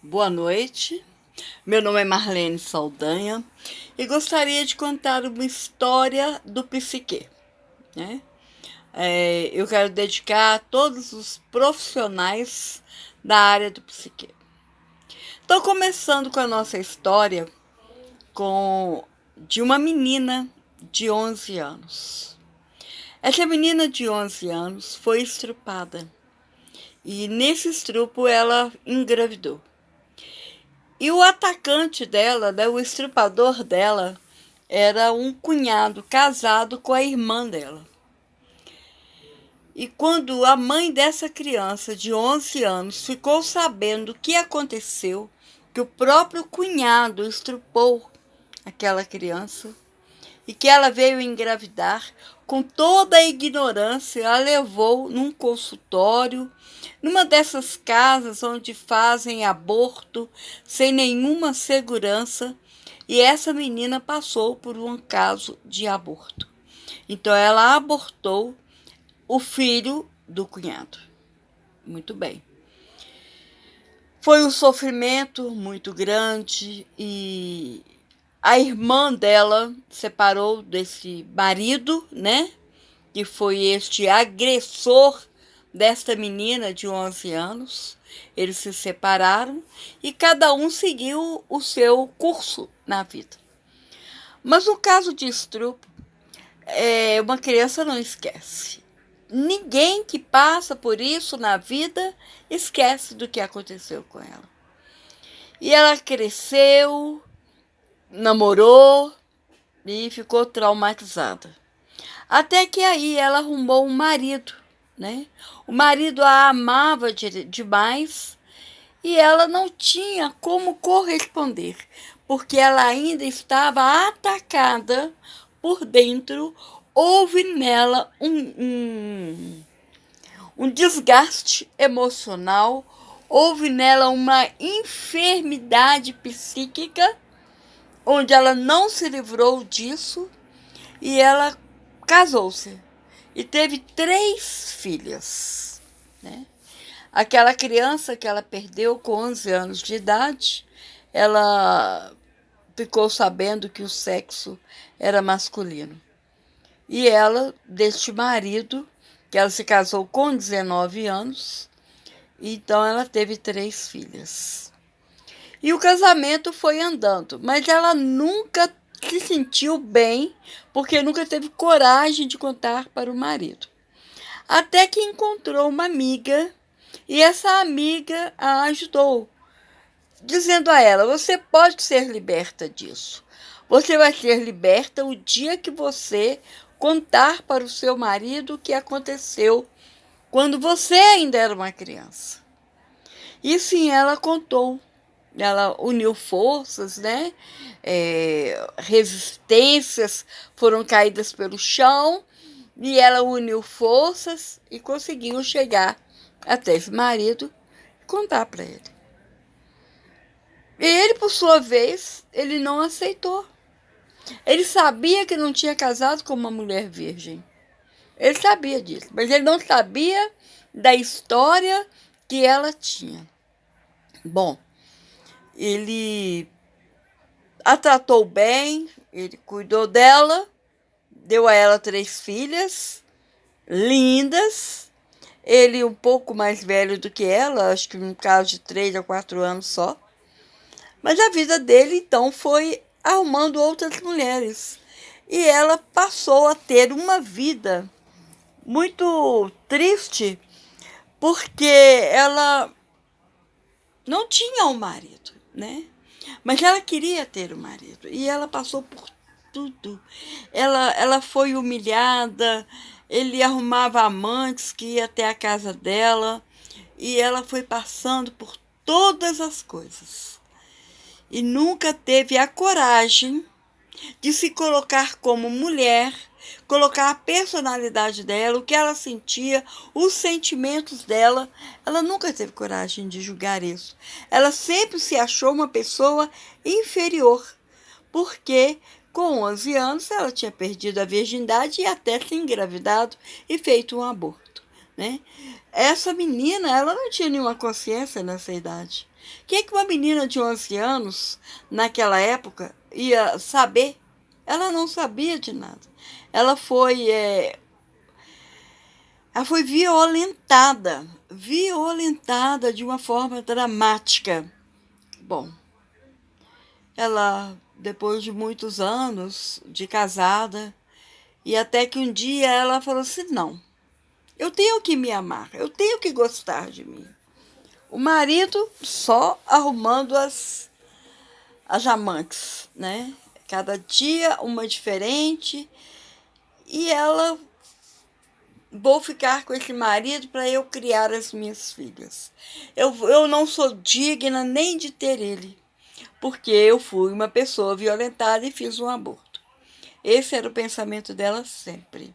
Boa noite, meu nome é Marlene Saldanha e gostaria de contar uma história do psiquê, né? Eu quero dedicar a todos os profissionais da área do psiquê. Estou começando com a nossa história de uma menina de 11 anos. Essa menina de 11 anos foi estrupada e nesse estupro ela engravidou. E o atacante dela, né, o estrupador dela, era um cunhado casado com a irmã dela. E quando a mãe dessa criança de 11 anos ficou sabendo o que aconteceu, que o próprio cunhado estrupou aquela criança e que ela veio engravidar, com toda a ignorância, a levou num consultório, numa dessas casas onde fazem aborto sem nenhuma segurança, e essa menina passou por um caso de aborto. Então ela abortou o filho do cunhado. Muito bem. Foi um sofrimento muito grande e a irmã dela separou desse marido, né? Que foi este agressor desta menina de 11 anos. Eles se separaram e cada um seguiu o seu curso na vida. Mas no caso de estupro, uma criança não esquece. Ninguém que passa por isso na vida esquece do que aconteceu com ela. E ela cresceu, namorou e ficou traumatizada. Até que aí ela arrumou um marido, né? O marido a amava demais e ela não tinha como corresponder, porque ela ainda estava atacada por dentro. Houve nela um desgaste emocional, houve nela uma enfermidade psíquica, onde ela não se livrou disso e ela casou-se e teve 3 filhas, né? Aquela criança que ela perdeu com 11 anos de idade, ela ficou sabendo que o sexo era masculino. E ela, deste marido, que ela se casou com 19 anos, então ela teve 3 filhas. E o casamento foi andando, mas ela nunca se sentiu bem, porque nunca teve coragem de contar para o marido. Até que encontrou uma amiga, e essa amiga a ajudou, dizendo a ela: você pode ser liberta disso. Você vai ser liberta o dia que você contar para o seu marido o que aconteceu quando você ainda era uma criança. E sim, ela contou. Ela uniu forças, né? Resistências foram caídas pelo chão e ela uniu forças e conseguiu chegar até esse marido e contar para ele. E ele, por sua vez, ele não aceitou. Ele sabia que não tinha casado com uma mulher virgem. Ele sabia disso, mas ele não sabia da história que ela tinha. Bom, ele a tratou bem, ele cuidou dela, deu a ela 3 filhas lindas. Ele um pouco mais velho do que ela, acho que no caso de 3 a 4 anos só. Mas a vida dele, então, foi arrumando outras mulheres. E ela passou a ter uma vida muito triste, porque ela não tinha um marido, né? Mas ela queria ter um marido. E ela passou por tudo. Ela foi humilhada, ele arrumava amantes que ia até a casa dela. E ela foi passando por todas as coisas. E nunca teve a coragem de se colocar como mulher, colocar a personalidade dela, o que ela sentia, os sentimentos dela. Ela nunca teve coragem de julgar isso. Ela sempre se achou uma pessoa inferior, porque com 11 anos ela tinha perdido a virgindade e até se engravidado e feito um aborto, né? Essa menina, ela não tinha nenhuma consciência nessa idade. O que uma menina de 11 anos, naquela época, ia saber? Ela não sabia de nada. Ela foi, ela foi violentada de uma forma dramática. Bom, ela, depois de muitos anos de casada, e até que um dia ela falou assim, não, eu tenho que me amar, eu tenho que gostar de mim. O marido só arrumando as amantes, né? Cada dia uma diferente. E ela, vou ficar com esse marido para eu criar as minhas filhas. Eu não sou digna nem de ter ele, porque eu fui uma pessoa violentada e fiz um aborto. Esse era o pensamento dela sempre.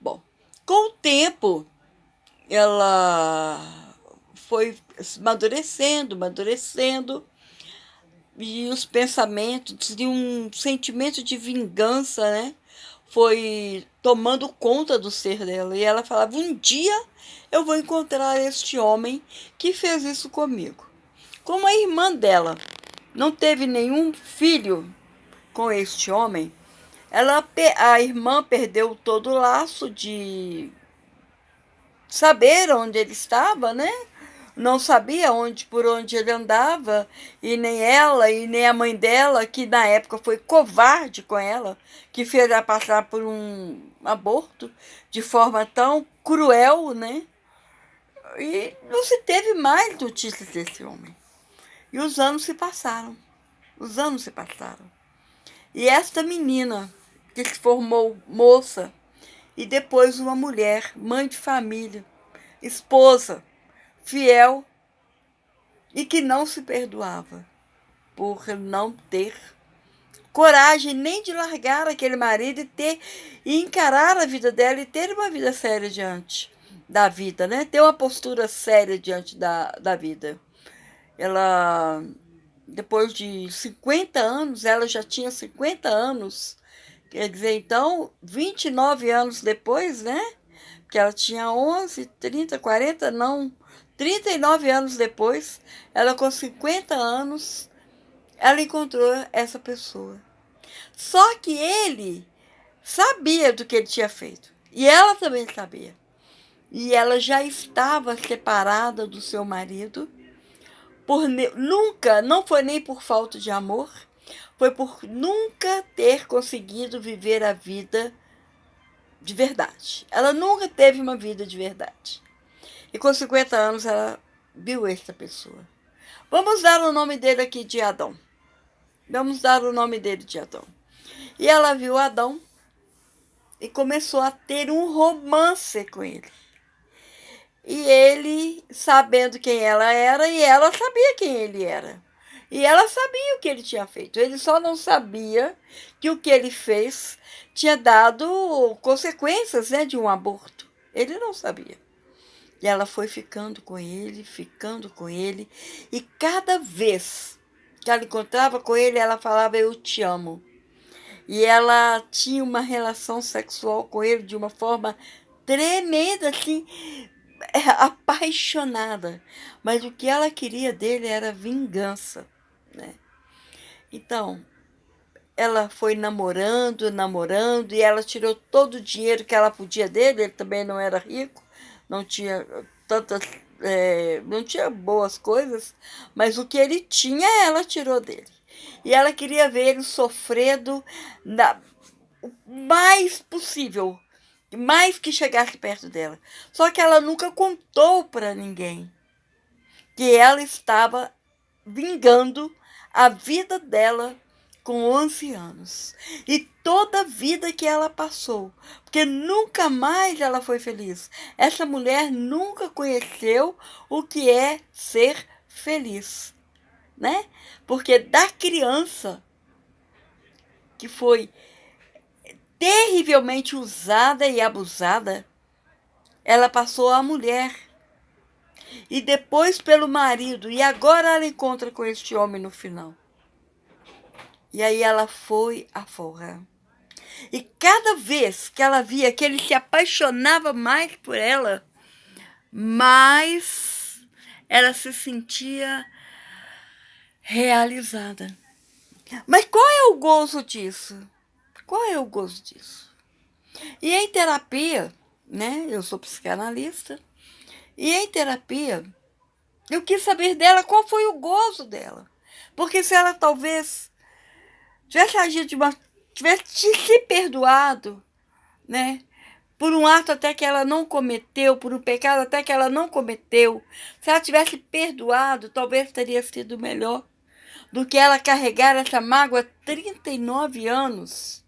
Bom, com o tempo, ela foi amadurecendo, e os pensamentos de um sentimento de vingança, né, foi tomando conta do ser dela. E ela falava, um dia eu vou encontrar este homem que fez isso comigo. Como a irmã dela não teve nenhum filho com este homem, a irmã perdeu todo o laço de saber onde ele estava, né? Não sabia por onde ele andava, e nem ela, e nem a mãe dela, que na época foi covarde com ela, que fez ela passar por um aborto de forma tão cruel, né? E não se teve mais notícias desse homem. E os anos se passaram. Os anos se passaram. E esta menina, que se formou moça, e depois uma mulher, mãe de família, esposa, fiel, e que não se perdoava por não ter coragem nem de largar aquele marido e encarar a vida dela e ter uma vida séria diante da vida, né? Ter uma postura séria diante da vida. Ela, depois de 50 anos, ela já tinha 50 anos, quer dizer, então, 29 anos depois, né? Porque ela tinha 11, 30, 40, não, 39 anos depois, ela com 50 anos, ela encontrou essa pessoa. Só que ele sabia do que ele tinha feito. E ela também sabia. E ela já estava separada do seu marido. Nunca, não foi nem por falta de amor, foi por nunca ter conseguido viver a vida de verdade. Ela nunca teve uma vida de verdade. E com 50 anos ela viu essa pessoa. Vamos dar o nome dele aqui de Adão. Vamos dar o nome dele de Adão. E ela viu Adão e começou a ter um romance com ele. E ele, sabendo quem ela era, e ela sabia quem ele era. E ela sabia o que ele tinha feito. Ele só não sabia que o que ele fez tinha dado consequências, né, de um aborto. Ele não sabia. E ela foi ficando com ele, e cada vez que ela encontrava com ele, ela falava, eu te amo. E ela tinha uma relação sexual com ele de uma forma tremenda, assim, apaixonada. Mas o que ela queria dele era vingança, né? Então, ela foi namorando, e ela tirou todo o dinheiro que ela podia dele. Ele também não era rico, não tinha tantas, não tinha boas coisas, mas o que ele tinha, ela tirou dele. E ela queria ver ele sofrendo o mais possível, mais que chegasse perto dela. Só que ela nunca contou para ninguém que ela estava vingando a vida dela com 11 anos. E toda a vida que ela passou. Porque nunca mais ela foi feliz. Essa mulher nunca conheceu o que é ser feliz, né? Porque da criança que foi terrivelmente usada e abusada, ela passou a mulher. E depois pelo marido. E agora ela encontra com este homem no final. E aí ela foi a forra. E cada vez que ela via que ele se apaixonava mais por ela, mais ela se sentia realizada. Mas qual é o gozo disso? Qual é o gozo disso? E em terapia, né? Eu sou psicanalista, e em terapia eu quis saber dela qual foi o gozo dela. Porque se ela talvez tivesse agido tivesse se perdoado, né? Por um ato até que ela não cometeu, por um pecado até que ela não cometeu, se ela tivesse perdoado, talvez teria sido melhor do que ela carregar essa mágoa há 39 anos.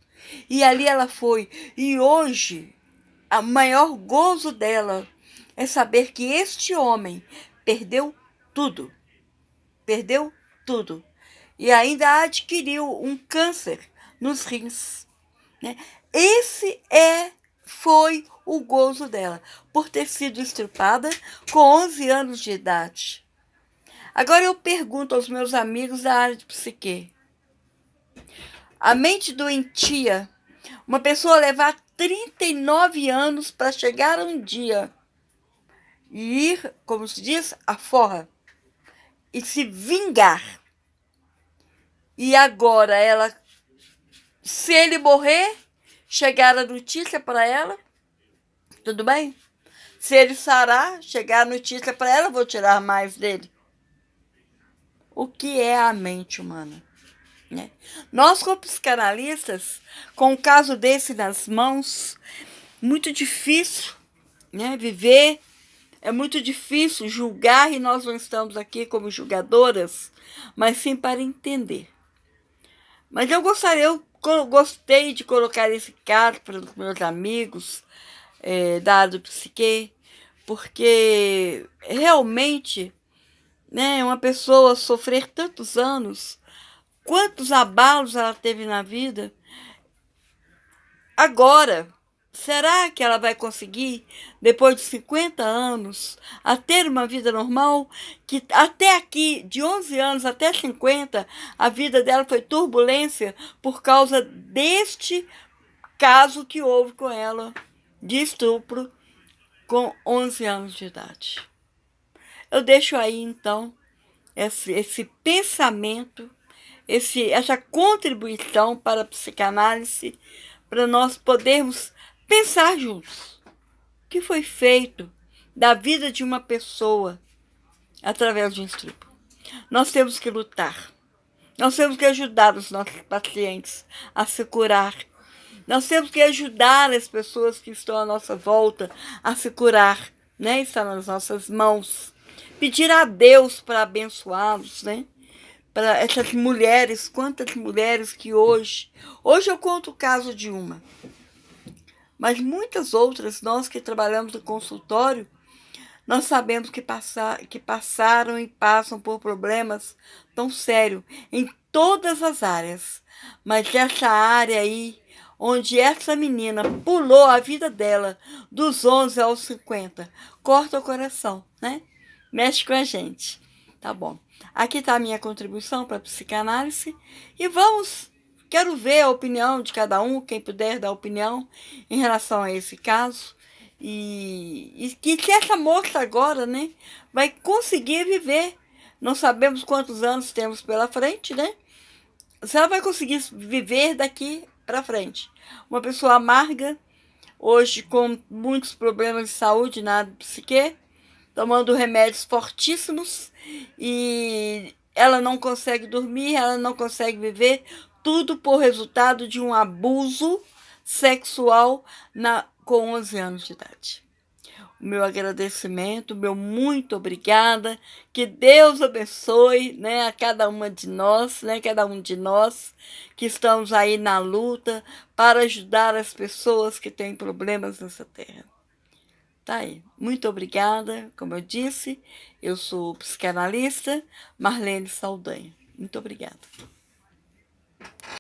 E ali ela foi. E hoje, o maior gozo dela é saber que este homem perdeu tudo. Perdeu tudo. E ainda adquiriu um câncer nos rins, né? Foi o gozo dela, por ter sido estrupada com 11 anos de idade. Agora eu pergunto aos meus amigos da área de psique. A mente doentia, uma pessoa levar 39 anos para chegar um dia e ir, como se diz, à forra e se vingar. E agora ela, se ele morrer, chegar a notícia para ela, tudo bem? Se ele sarar, chegar a notícia para ela, vou tirar mais dele. O que é a mente humana? Né? Nós, como psicanalistas, com um caso desse nas mãos, muito difícil, né, viver, é muito difícil julgar, e nós não estamos aqui como julgadoras, mas sim para entender. Mas eu gostei de colocar esse caso para os meus amigos da área do psique, porque realmente, né, uma pessoa sofrer tantos anos, quantos abalos ela teve na vida, agora, será que ela vai conseguir, depois de 50 anos, a ter uma vida normal? Que até aqui, de 11 anos até 50, a vida dela foi turbulência por causa deste caso que houve com ela, de estupro, com 11 anos de idade. Eu deixo aí, então, esse pensamento, essa contribuição para a psicanálise, para nós podermos pensar juntos o que foi feito da vida de uma pessoa através de um estupro. Nós temos que lutar. Nós temos que ajudar os nossos pacientes a se curar. Nós temos que ajudar as pessoas que estão à nossa volta a se curar, né? Está nas nossas mãos. Pedir a Deus para abençoá-los, né? Para essas mulheres, quantas mulheres que hoje eu conto o caso de uma, mas muitas outras, nós que trabalhamos no consultório, nós sabemos que passaram e passam por problemas tão sérios em todas as áreas, mas essa área aí, onde essa menina pulou a vida dela dos 11 aos 50, corta o coração, né? Mexe com a gente, tá bom? Aqui está a minha contribuição para a psicanálise e quero ver a opinião de cada um, quem puder dar opinião em relação a esse caso. E que se essa moça agora, né, vai conseguir viver. Não sabemos quantos anos temos pela frente, né? Se ela vai conseguir viver daqui para frente. Uma pessoa amarga, hoje com muitos problemas de saúde na psique, tomando remédios fortíssimos, e ela não consegue dormir, ela não consegue viver, tudo por resultado de um abuso sexual com 11 anos de idade. O meu agradecimento, meu muito obrigada, que Deus abençoe, né, a cada uma de nós, né, cada um de nós que estamos aí na luta para ajudar as pessoas que têm problemas nessa terra. Tá aí. Muito obrigada. Como eu disse, eu sou psicanalista Marlene Saldanha. Muito obrigada.